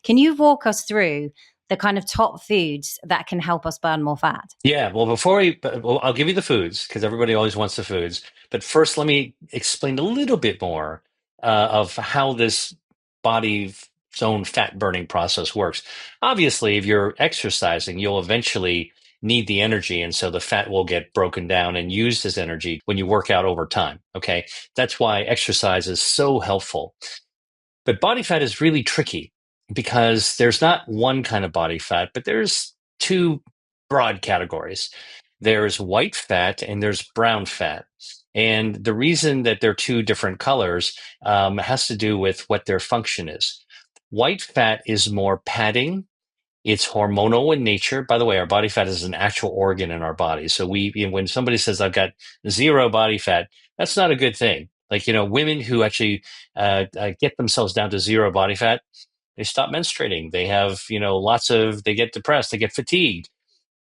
Can you walk us through the kind of top foods that can help us burn more fat? Yeah, well, I'll give you the foods because everybody always wants the foods. But first, let me explain a little bit more of how this body's own fat burning process works. Obviously, if you're exercising, you'll eventually need the energy. And so the fat will get broken down and used as energy when you work out over time. Okay. That's why exercise is so helpful. But body fat is really tricky because there's not one kind of body fat, but there's two broad categories. There's white fat and there's brown fat. And the reason that they're two different colors has to do with what their function is. White fat is more padding. It's hormonal in nature. By the way, our body fat is an actual organ in our body. So when somebody says, I've got zero body fat, that's not a good thing. Like, women who actually get themselves down to zero body fat, they stop menstruating. They have, they get depressed, they get fatigued.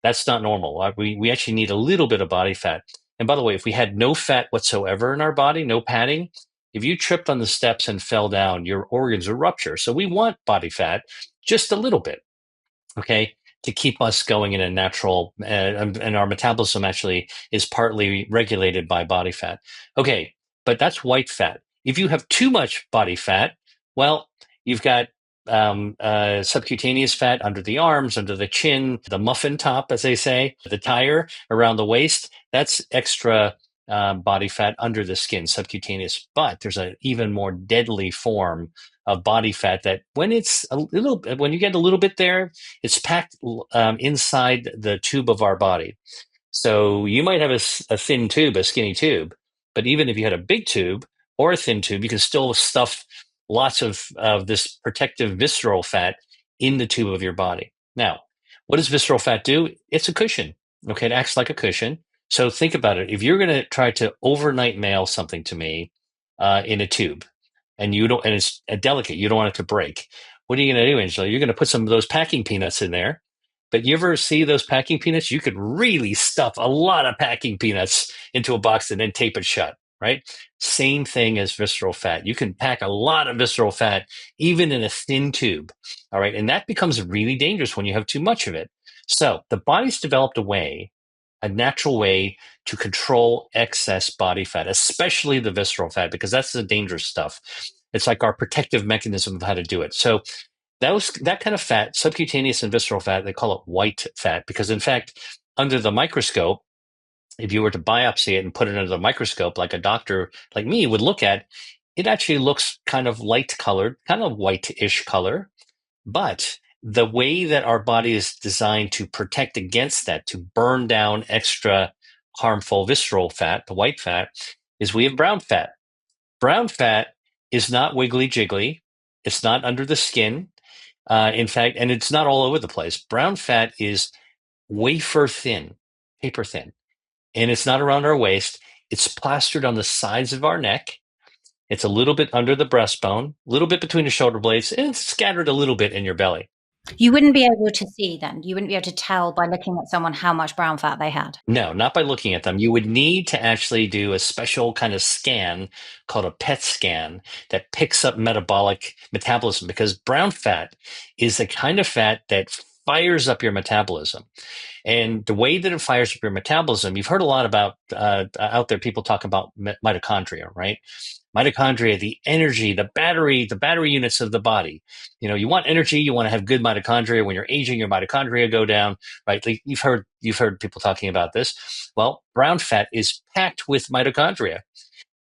That's not normal. We actually need a little bit of body fat. And by the way, if we had no fat whatsoever in our body, no padding, if you tripped on the steps and fell down, your organs would rupture. So we want body fat, just a little bit. Okay, to keep us going in a natural, and our metabolism actually is partly regulated by body fat. Okay, but that's white fat. If you have too much body fat, well, you've got subcutaneous fat under the arms, under the chin, the muffin top, as they say, the tire around the waist. That's extra body fat under the skin, subcutaneous. But there's an even more deadly form of body fat that when you get a little bit there, it's packed inside the tube of our body. So you might have a thin tube, a skinny tube, but even if you had a big tube or a thin tube, you can still stuff lots of this protective visceral fat in the tube of your body. Now, what does visceral fat do? It's a cushion. Okay, it acts like a cushion. So think about it. If you're going to try to overnight mail something to me in a tube, and it's delicate, you don't want it to break. What are you going to do, Angela? You're going to put some of those packing peanuts in there. But you ever see those packing peanuts? You could really stuff a lot of packing peanuts into a box and then tape it shut, right? Same thing as visceral fat. You can pack a lot of visceral fat even in a thin tube. All right. And that becomes really dangerous when you have too much of it. So the body's developed a natural way to control excess body fat, especially the visceral fat, because that's the dangerous stuff. It's like our protective mechanism of how to do it. So that kind of fat, subcutaneous and visceral fat, they call it white fat because, in fact, under the microscope, if you were to biopsy it and put it under the microscope, like a doctor like me would look at, it actually looks kind of light colored, kind of white-ish color. But the way that our body is designed to protect against that, to burn down extra harmful visceral fat, the white fat, is we have brown fat. Brown fat is not wiggly jiggly. It's not under the skin. In fact, and it's not all over the place. Brown fat is wafer thin, paper thin, and it's not around our waist. It's plastered on the sides of our neck. It's a little bit under the breastbone, a little bit between the shoulder blades, and it's scattered a little bit in your belly. You wouldn't be able to see then. You wouldn't be able to tell by looking at someone how much brown fat they had. No, not by looking at them. You would need to actually do a special kind of scan called a PET scan that picks up metabolism because brown fat is the kind of fat that fires up your metabolism. And the way that it fires up your metabolism, you've heard a lot about out there, people talk about mitochondria, right? Mitochondria, the energy, the battery units of the body. You want energy, you want to have good mitochondria. When you're aging, your mitochondria go down, right? Like you've heard people talking about this. Well, brown fat is packed with mitochondria,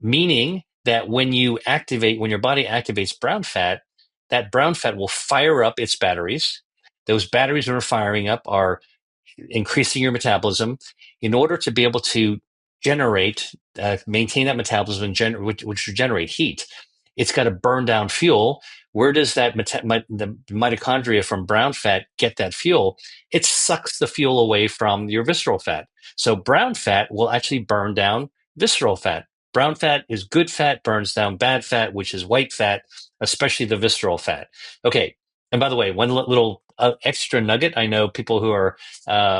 meaning that when your body activates brown fat, that brown fat will fire up its batteries. Those batteries that are firing up are increasing your metabolism in order to be able to maintain that metabolism, which will generate heat. It's got to burn down fuel. Where does the mitochondria from brown fat get that fuel? It sucks the fuel away from your visceral fat. So brown fat will actually burn down visceral fat. Brown fat is good fat, burns down bad fat, which is white fat, especially the visceral fat. Okay. And by the way, one little extra nugget, I know people who are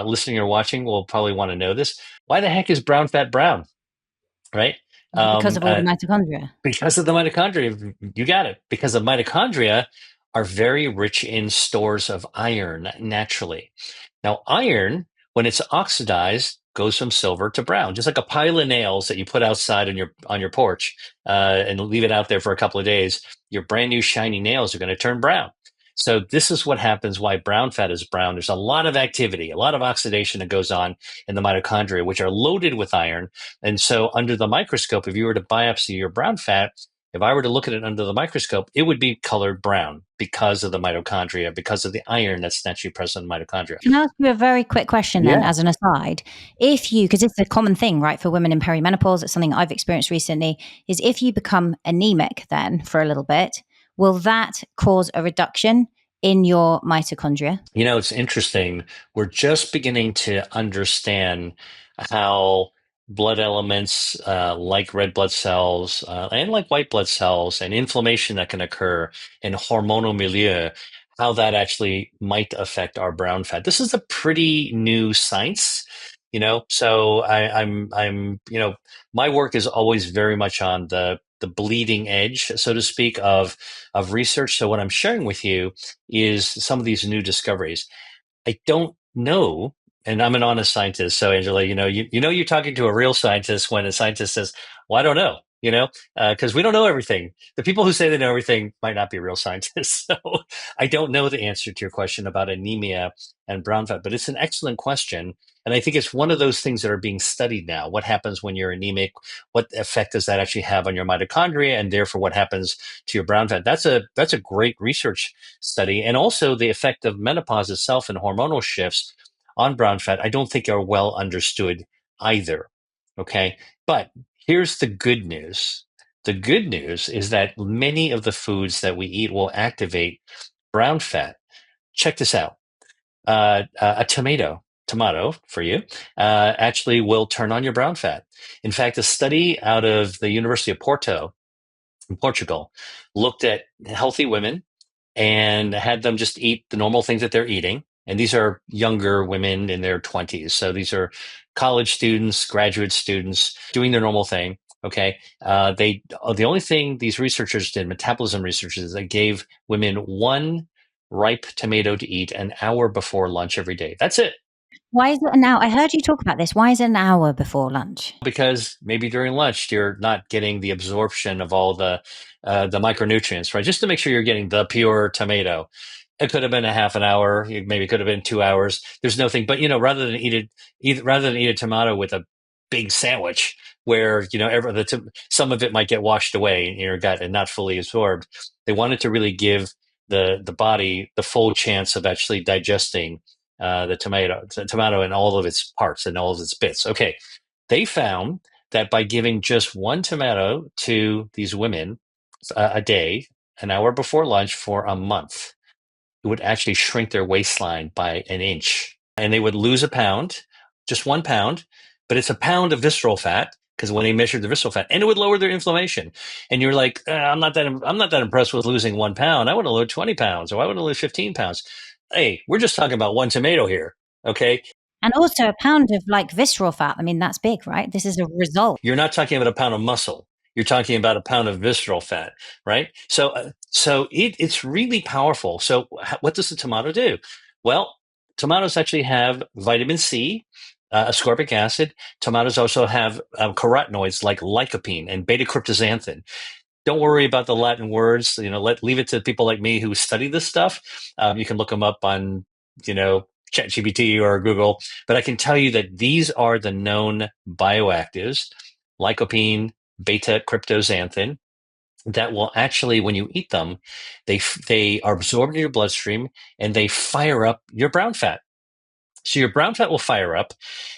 listening or watching will probably want to know this. Why the heck is brown fat brown? Right? Because of all the mitochondria. Because of the mitochondria. You got it. Because the mitochondria are very rich in stores of iron naturally. Now, iron, when it's oxidized, goes from silver to brown, just like a pile of nails that you put outside on your porch and leave it out there for a couple of days. Your brand new shiny nails are going to turn brown. So this is what happens. Why brown fat is brown. There's a lot of activity, a lot of oxidation that goes on in the mitochondria, which are loaded with iron. And so, under the microscope, if you were to biopsy your brown fat, if I were to look at it under the microscope, it would be colored brown because of the mitochondria, because of the iron that's naturally present in mitochondria. Can I ask you a very quick question then, Yeah. as an aside? If you, because it's a common thing, right, for women in perimenopause, it's something I've experienced recently, is if you become anemic then for a little bit, will that cause a reduction in your mitochondria? You know, it's interesting. We're just beginning to understand how blood elements like red blood cells and like white blood cells and inflammation that can occur in hormonal milieu, how that actually might affect our brown fat. This is a pretty new science, you know. So you know, my work is always very much on the bleeding edge, so to speak, of research. So what I'm sharing with you is some of these new discoveries. I don't know, and I'm an honest scientist. So Angela, you know, you're talking to a real scientist when a scientist says, "Well, I don't know," because we don't know everything. The people who say they know everything might not be real scientists. So I don't know the answer to your question about anemia and brown fat, but it's an excellent question. And I think it's one of those things that are being studied now. What happens when you're anemic? What effect does that actually have on your mitochondria, and therefore what happens to your brown fat? That's a great research study, and also the effect of menopause itself and hormonal shifts on brown fat. I don't think are well understood either. Okay, but here's the good news. The good news is that many of the foods that we eat will activate brown fat. Check this out. A tomato for you, actually will turn on your brown fat. In fact, a study out of the University of Porto in Portugal looked at healthy women and had them just eat the normal things that they're eating. And these are younger women in their 20s. So these are college students, graduate students doing their normal thing. Okay. The only thing these researchers did, metabolism researchers, they gave women one ripe tomato to eat an hour before lunch every day. That's it. Why is it an hour? I heard you talk about this. Why is it an hour before lunch? Because maybe during lunch you're not getting the absorption of all the micronutrients, right? Just to make sure you're getting the pure tomato. It could have been a half an hour, maybe it could have been 2 hours. There's nothing, but rather than eat a tomato with a big sandwich where some of it might get washed away in your gut and not fully absorbed. They wanted to really give the body the full chance of actually digesting the tomato and all of its parts and all of its bits. Okay, they found that by giving just one tomato to these women a day, an hour before lunch for a month, it would actually shrink their waistline by an inch. And they would lose a pound, just 1 pound, but it's a pound of visceral fat because when they measured the visceral fat, and it would lower their inflammation. And you're like, I'm not that impressed with losing 1 pound. I want to lose 20 pounds, or I want to lose 15 pounds. Hey, we're just talking about one tomato here. Okay. And also a pound of like visceral fat. I mean, that's big, right? This is a result. You're not talking about a pound of muscle. You're talking about a pound of visceral fat, right? It's really powerful. So what does the tomato do? Well, tomatoes actually have vitamin C, ascorbic acid. Tomatoes also have carotenoids like lycopene and beta cryptoxanthin. Don't worry about the Latin words. Leave it to people like me who study this stuff. You can look them up on, ChatGPT or Google. But I can tell you that these are the known bioactives: lycopene, beta cryptoxanthin, that will actually, when you eat them, they are absorbed in your bloodstream and they fire up your brown fat. So your brown fat will fire up,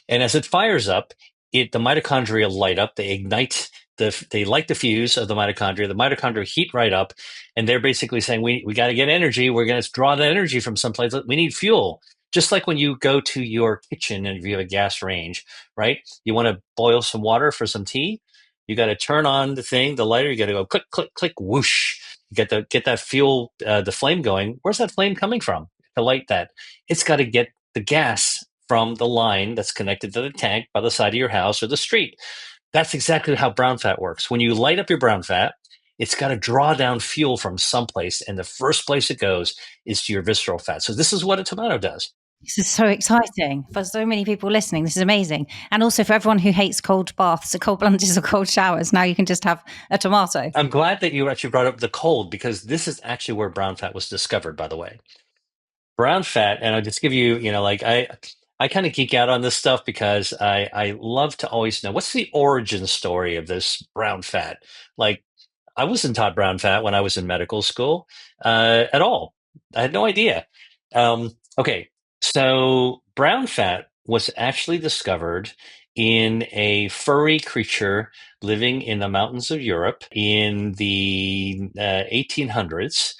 and as it fires up, the mitochondria light up. They ignite they light the fuse of the mitochondria. The mitochondria heat right up, and they're basically saying, we got to get energy. We're going to draw that energy from someplace. We need fuel. Just like when you go to your kitchen and if you have a gas range, right? You want to boil some water for some tea. You got to turn on the lighter. You got to go click, click, click, whoosh. You get that fuel, the flame going. Where's that flame coming from to light that? It's got to get the gas from the line that's connected to the tank by the side of your house or the street. That's exactly how brown fat works. When you light up your brown fat, it's got to draw down fuel from someplace, and the first place it goes is to your visceral fat. So this is what a tomato does. This is so exciting for so many people listening. This is amazing. And also for everyone who hates cold baths or cold plunges or cold showers, now you can just have a tomato. I'm glad that you actually brought up the cold, because this is actually where brown fat was discovered, by the way. Brown fat, and I'll just give you, like I kind of geek out on this stuff because I love to always know what's the origin story of this brown fat. Like, I wasn't taught brown fat when I was in medical school at all. I had no idea. Okay, so brown fat was actually discovered in a furry creature living in the mountains of Europe in the 1800s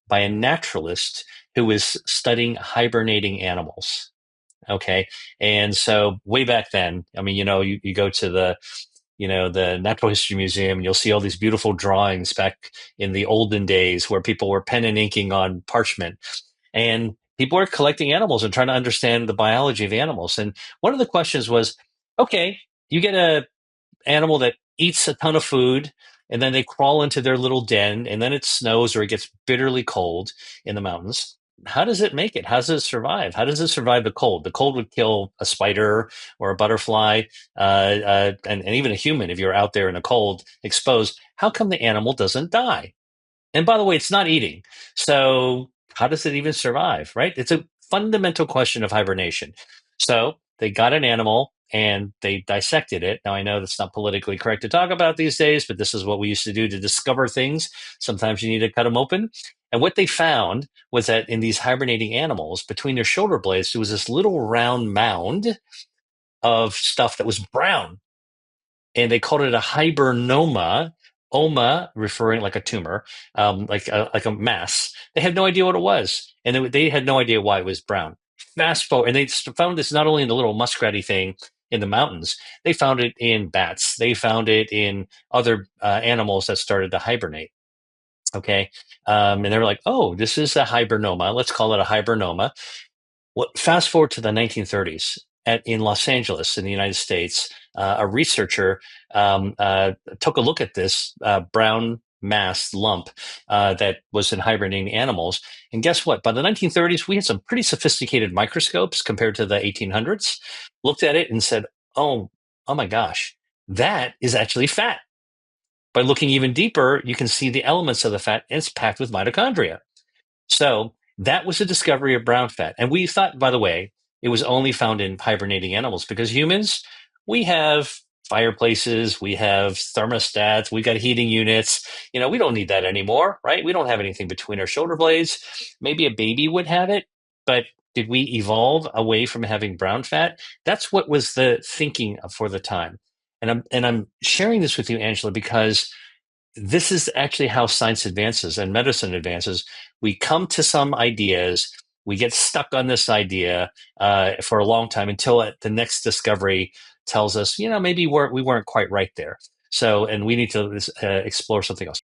by a naturalist who was studying hibernating animals. Okay. And so way back then, I mean, you go to the Natural History Museum, and you'll see all these beautiful drawings back in the olden days where people were pen and inking on parchment. And people were collecting animals and trying to understand the biology of animals. And one of the questions was, okay, you get a animal that eats a ton of food, and then they crawl into their little den, and then it snows or it gets bitterly cold in the mountains. How does it make it? How does it survive? How does it survive the cold? The cold would kill a spider or a butterfly, and even a human if you're out there in the cold exposed. How come the animal doesn't die? And by the way, it's not eating. So how does it even survive, right? It's a fundamental question of hibernation. So they got an animal and they dissected it. Now, I know that's not politically correct to talk about these days, but this is what we used to do to discover things. Sometimes you need to cut them open. And what they found was that in these hibernating animals, between their shoulder blades, there was this little round mound of stuff that was brown, and they called it a hibernoma. Oma referring like a tumor, like a mass. They had no idea what it was, and they had no idea why it was brown. Fast forward, and they found this not only in the little muskratty thing in the mountains. They found it in bats. They found it in other animals that started to hibernate. Okay, and they were like, "Oh, this is a hibernoma. Let's call it a hibernoma." Well, fast forward to the 1930s in Los Angeles, in the United States, a researcher took a look at this brown mass lump that was in hibernating animals. And guess what? By the 1930s, we had some pretty sophisticated microscopes compared to the 1800s. Looked at it and said, oh my gosh, that is actually fat. By looking even deeper, you can see the elements of the fat, and it's packed with mitochondria. So that was the discovery of brown fat. And we thought, by the way, it was only found in hibernating animals, because humans, we have fireplaces, we have thermostats, we got heating units. We don't need that anymore, right? We don't have anything between our shoulder blades. Maybe a baby would have it, but did we evolve away from having brown fat? That's what was the thinking for the time. And I'm sharing this with you, Angela, because this is actually how science advances and medicine advances. We come to some ideas, we get stuck on this idea for a long time until the next discovery tells us, maybe we weren't quite right there. So, and we need to explore something else.